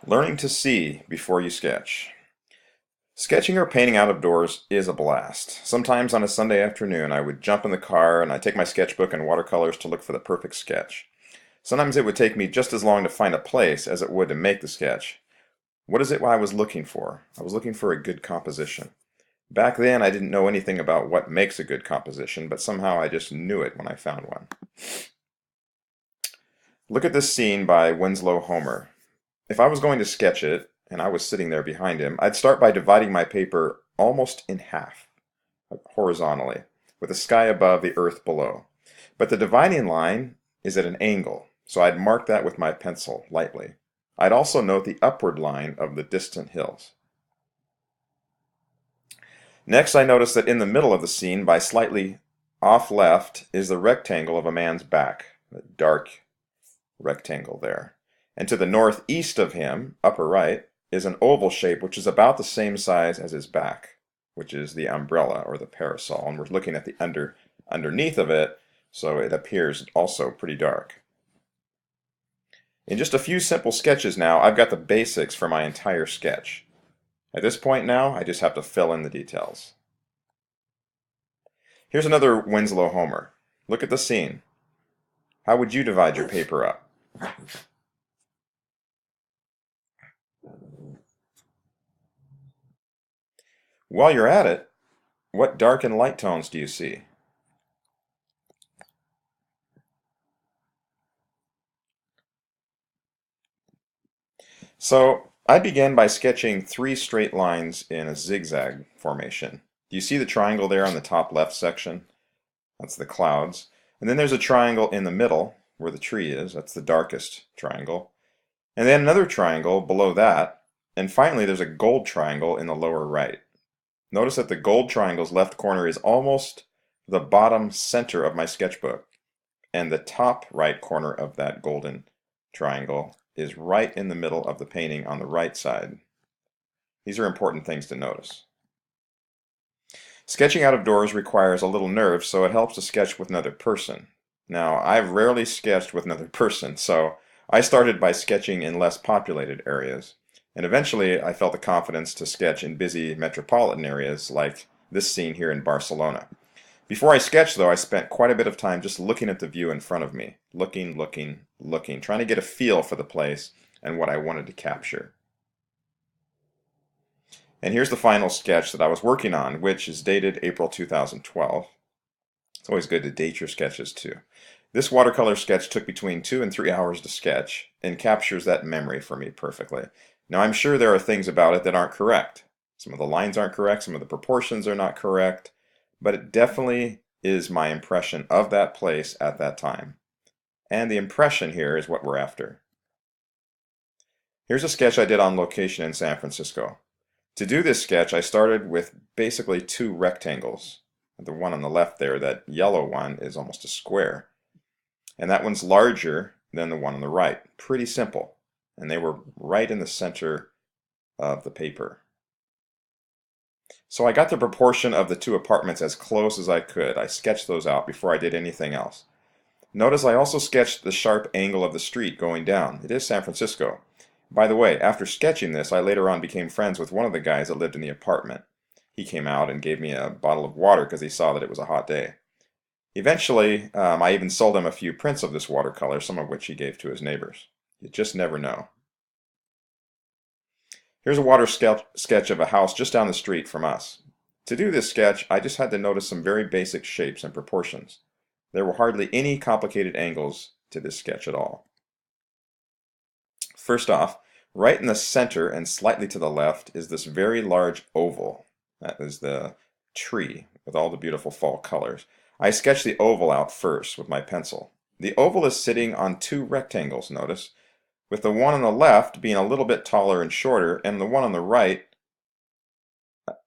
Learning to see before you sketch. Sketching or painting out of doors is a blast. Sometimes on a Sunday afternoon, I would jump in the car and I'd take my sketchbook and watercolors to look for the perfect sketch. Sometimes it would take me just as long to find a place as it would to make the sketch. What is it I was looking for? I was looking for a good composition. Back then, I didn't know anything about what makes a good composition, but somehow I just knew it when I found one. Look at this scene by Winslow Homer. If I was going to sketch it, and I was sitting there behind him, I'd start by dividing my paper almost in half, horizontally, with the sky above, the earth below. But the dividing line is at an angle, so I'd mark that with my pencil lightly. I'd also note the upward line of the distant hills. Next, I notice that in the middle of the scene, by slightly off left, is the rectangle of a man's back, the dark rectangle there. And to the northeast of him, upper right, is an oval shape which is about the same size as his back, which is the umbrella or the parasol. And we're looking at the underneath of it, so it appears also pretty dark. In just a few simple sketches now, I've got the basics for my entire sketch. At this point now, I just have to fill in the details. Here's another Winslow Homer. Look at the scene. How would you divide your paper up? While you're at it, what dark and light tones do you see? So I began by sketching 3 straight lines in a zigzag formation. Do you see the triangle there on the top left section? That's the clouds. And then there's a triangle in the middle where the tree is. That's the darkest triangle. And then another triangle below that. And finally there's a gold triangle in the lower right. Notice that the gold triangle's left corner is almost the bottom center of my sketchbook, and the top right corner of that golden triangle is right in the middle of the painting on the right side. These are important things to notice. Sketching out of doors requires a little nerve, so it helps to sketch with another person. Now, I've rarely sketched with another person, so I started by sketching in less populated areas. And eventually I felt the confidence to sketch in busy metropolitan areas like this scene here in Barcelona. Before I sketched, though, I spent quite a bit of time just looking at the view in front of me. Looking, trying to get a feel for the place and what I wanted to capture. And here's the final sketch that I was working on, which is dated April 2012. It's always good to date your sketches too. This watercolor sketch took between 2 and 3 hours to sketch and captures that memory for me perfectly. Now, I'm sure there are things about it that aren't correct. Some of the lines aren't correct, some of the proportions are not correct, but it definitely is my impression of that place at that time. And the impression here is what we're after. Here's a sketch I did on location in San Francisco. To do this sketch, I started with basically 2 rectangles. The one on the left there, that yellow one, is almost a square. And that one's larger than the one on the right. Pretty simple. And they were right in the center of the paper. So I got the proportion of the 2 apartments as close as I could. I sketched those out before I did anything else. Notice I also sketched the sharp angle of the street going down. It is San Francisco. By the way, after sketching this, I later on became friends with one of the guys that lived in the apartment. He came out and gave me a bottle of water because he saw that it was a hot day. Eventually, I even sold him a few prints of this watercolor, some of which he gave to his neighbors. You just never know. Here's a water sketch of a house just down the street from us. To do this sketch, I just had to notice some very basic shapes and proportions. There were hardly any complicated angles to this sketch at all. First off, right in the center and slightly to the left is this very large oval. That is the tree with all the beautiful fall colors. I sketched the oval out first with my pencil. The oval is sitting on 2 rectangles, notice, with the one on the left being a little bit taller and shorter, and the one on the right,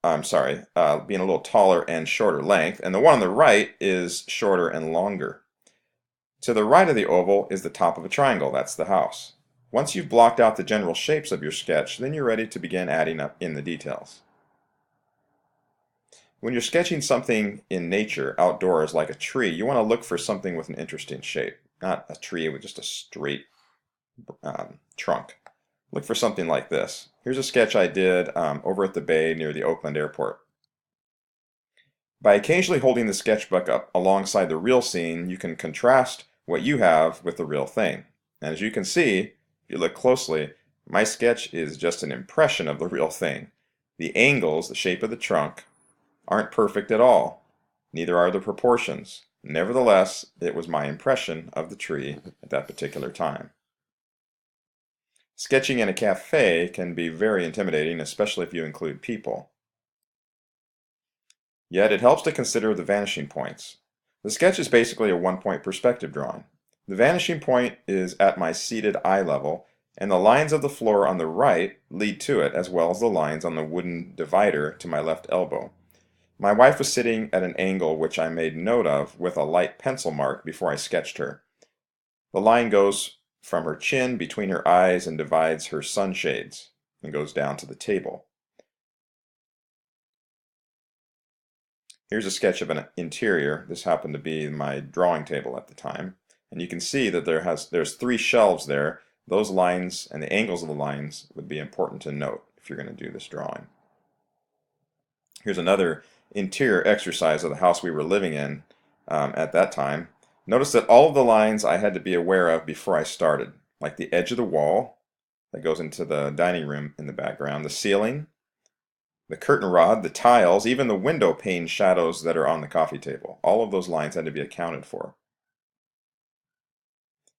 being a little taller and shorter length, and the one on the right is shorter and longer. To the right of the oval is the top of a triangle. That's the house. Once you've blocked out the general shapes of your sketch, then you're ready to begin adding up in the details. When you're sketching something in nature, outdoors, like a tree, you want to look for something with an interesting shape, not a tree with just a straight trunk. Look for something like this. Here's a sketch I did over at the bay near the Oakland airport. By occasionally holding the sketchbook up alongside the real scene, you can contrast what you have with the real thing. And as you can see, if you look closely, my sketch is just an impression of the real thing. The angles, the shape of the trunk, aren't perfect at all. Neither are the proportions. Nevertheless, it was my impression of the tree at that particular time. Sketching in a cafe can be very intimidating, especially if you include people. Yet it helps to consider the vanishing points. The sketch is basically a one-point perspective drawing. The vanishing point is at my seated eye level, and the lines of the floor on the right lead to it, as well as the lines on the wooden divider to my left elbow. My wife was sitting at an angle which I made note of with a light pencil mark before I sketched her. The line goes from her chin between her eyes and divides her sunshades and goes down to the table. Here's a sketch of an interior. This happened to be my drawing table at the time. And you can see that there's 3 shelves there. Those lines and the angles of the lines would be important to note if you're going to do this drawing. Here's another interior exercise of the house we were living in at that time. Notice that all of the lines I had to be aware of before I started, like the edge of the wall that goes into the dining room in the background, the ceiling, the curtain rod, the tiles, even the window pane shadows that are on the coffee table. All of those lines had to be accounted for.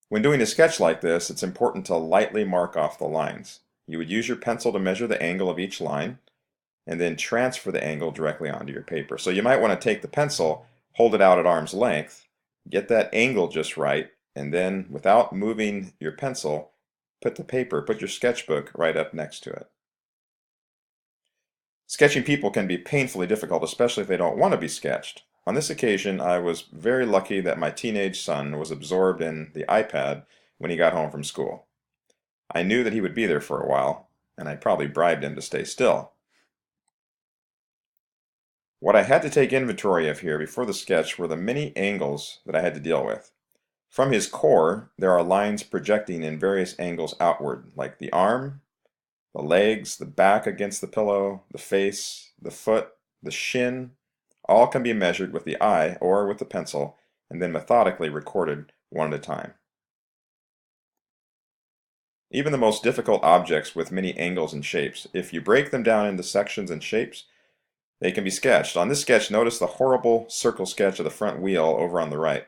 When doing a sketch like this, it's important to lightly mark off the lines. You would use your pencil to measure the angle of each line, and then transfer the angle directly onto your paper. So you might want to take the pencil, hold it out at arm's length, get that angle just right, and then without moving your pencil, put your sketchbook right up next to it. Sketching people can be painfully difficult, especially if they don't want to be sketched. On this occasion, I was very lucky that my teenage son was absorbed in the iPad when he got home from school. I knew that he would be there for a while, and I probably bribed him to stay still. What I had to take inventory of here before the sketch were the many angles that I had to deal with. From his core, there are lines projecting in various angles outward, like the arm, the legs, the back against the pillow, the face, the foot, the shin. All can be measured with the eye or with the pencil, and then methodically recorded one at a time. Even the most difficult objects with many angles and shapes, if you break them down into sections and shapes, they can be sketched. On this sketch, notice the horrible circle sketch of the front wheel over on the right.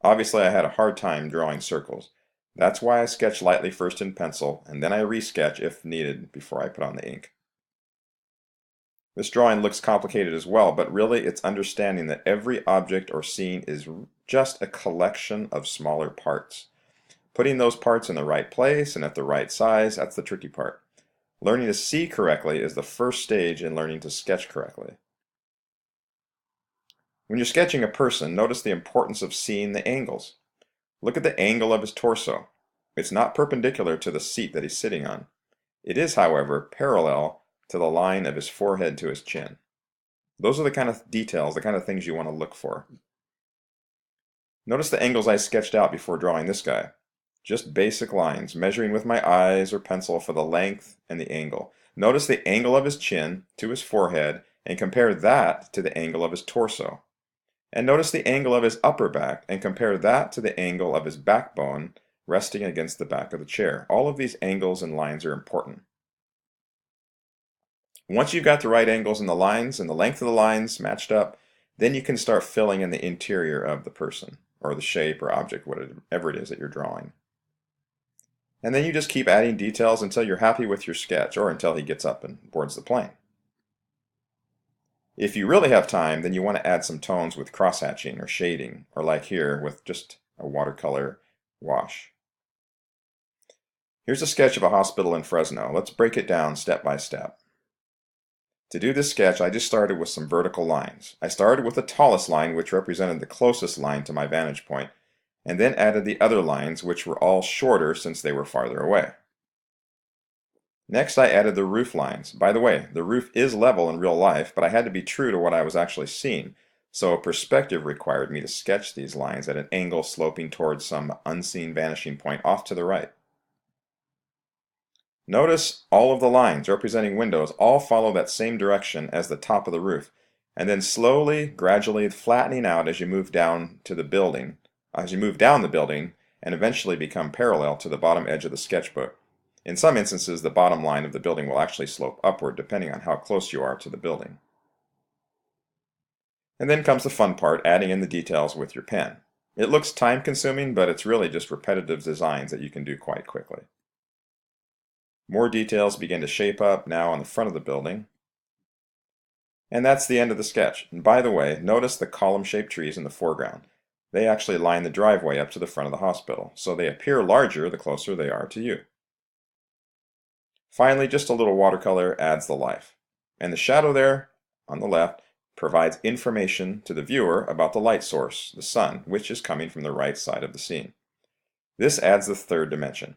Obviously, I had a hard time drawing circles. That's why I sketch lightly first in pencil, and then I resketch if needed before I put on the ink. This drawing looks complicated as well, but really it's understanding that every object or scene is just a collection of smaller parts. Putting those parts in the right place and at the right size, that's the tricky part. Learning to see correctly is the first stage in learning to sketch correctly. When you're sketching a person, notice the importance of seeing the angles. Look at the angle of his torso. It's not perpendicular to the seat that he's sitting on. It is, however, parallel to the line of his forehead to his chin. Those are the kind of details, the kind of things you want to look for. Notice the angles I sketched out before drawing this guy. Just basic lines, measuring with my eyes or pencil for the length and the angle. Notice the angle of his chin to his forehead and compare that to the angle of his torso. And notice the angle of his upper back and compare that to the angle of his backbone resting against the back of the chair. All of these angles and lines are important. Once you've got the right angles and the lines and the length of the lines matched up, then you can start filling in the interior of the person or the shape or object, whatever it is that you're drawing. And then you just keep adding details until you're happy with your sketch or until he gets up and boards the plane. If you really have time, then you want to add some tones with cross-hatching or shading, or like here with just a watercolor wash. Here's a sketch of a hospital in Fresno. Let's break it down step by step. To do this sketch, I just started with some vertical lines. I started with the tallest line, which represented the closest line to my vantage point, and then added the other lines, which were all shorter since they were farther away. Next, I added the roof lines. By the way, the roof is level in real life, but I had to be true to what I was actually seeing, so a perspective required me to sketch these lines at an angle sloping towards some unseen vanishing point off to the right. Notice all of the lines representing windows all follow that same direction as the top of the roof, and then slowly, gradually flattening out as you move down the building, and eventually become parallel to the bottom edge of the sketchbook. In some instances, the bottom line of the building will actually slope upward depending on how close you are to the building. And then comes the fun part, adding in the details with your pen. It looks time-consuming, but it's really just repetitive designs that you can do quite quickly. More details begin to shape up now on the front of the building. And that's the end of the sketch. And by the way, notice the column-shaped trees in the foreground. They actually line the driveway up to the front of the hospital, so they appear larger the closer they are to you. Finally, just a little watercolor adds the life. And the shadow there, on the left, provides information to the viewer about the light source, the sun, which is coming from the right side of the scene. This adds the third dimension.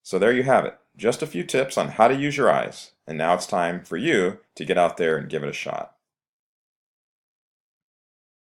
So there you have it, just a few tips on how to use your eyes, and now it's time for you to get out there and give it a shot.